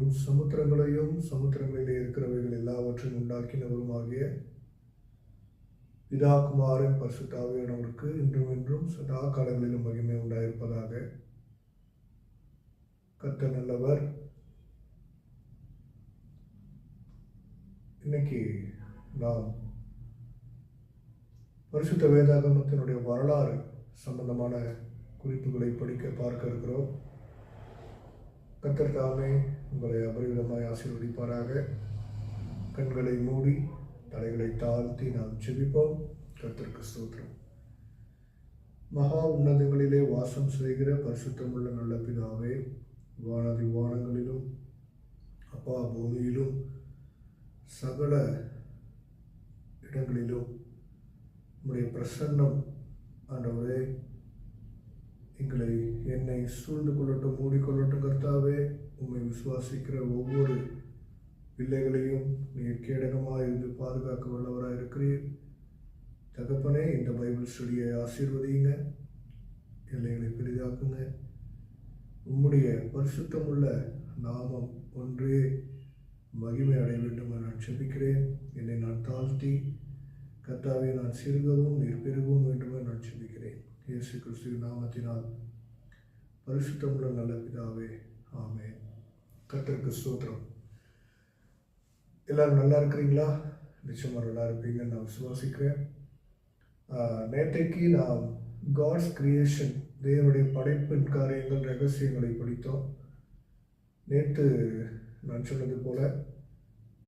பூமியையும் சமுத்திரங்களையும் சமுத்திரங்களிலே இருக்கிறவைகள் எல்லாவற்றையும் உண்டாக்கினவருமாகிய பிதா குமாரன் பரிசுத்த ஆவியானவருக்கு இன்றும் என்றும் சதா காலங்களிலும் மகிமை உண்டாயிருப்பதாக. கர்த்தர் நல்லவர். இன்னைக்கு நாம் பரிசுத்த வேதாகமத்தினுடைய வரலாறு சம்பந்தமான குறிப்புகளை பார்க்க இருக்கிறோம். கர்த்தர் தாமே உங்களை அபரிவிதமாய் ஆசீர்வதிப்பாராக. கண்களை மூடி தலைகளை தாழ்த்தி நாம் ஜெபிப்போம். கர்த்தருக்கு ஸ்தோத்திரம். மகா உன்னதங்களிலே வாசம் செய்கிற பரிசுத்தமுள்ள நல்ல பிதாவே, வானதி வானங்களிலும் அப்பா பூமியிலும் சகல இடங்களிலும் உம்முடைய பிரசன்னம் ஆண்டவரே என்னை சூழ்ந்து கொள்ளட்டும், மூடிக்கொள்ளட்டும். கர்த்தாவே, உம்மை விசுவாசிக்கிற ஒவ்வொரு பிள்ளைகளையும் நீர் கேடகமாக இருந்து பாதுகாக்க வல்லவராக இருக்கிறீர். தகப்பனே, இந்த பைபிள் ஸ்டடியை ஆசீர்வதிங்க, எல்லைகளை பெரிதாக்குங்க. உம்முடைய பரிசுத்தமுள்ள நாமம் ஒன்றே மகிமை அடைய வேண்டும் என நான் செபிக்கிறேன். என்னை நான் தாழ்த்தி கர்த்தாவே நான் சிறுகவும் நீர் பெருகவும் வேண்டும் என நான் செபிக்கிறேன். இயேசு கிறிஸ்துவின் நாமத்தினால். பரிசுத்தமுள்ள நல்ல பிதாவே, ஆமென். கர்த்தருக்கு ஸ்தோத்திரம். எல்லாரும் நல்லா இருக்கிறீங்களா? நிச்சயமாக நல்லா இருப்பீங்கன்னு நான் விசுவாசிக்கிறேன். நேற்றைக்கு நாம் காட்ஸ் கிரியேஷன், தேவனுடைய படைப்பின் காரியங்கள், ரகசியங்களை படித்தோம். நேற்று நான் சொன்னது போல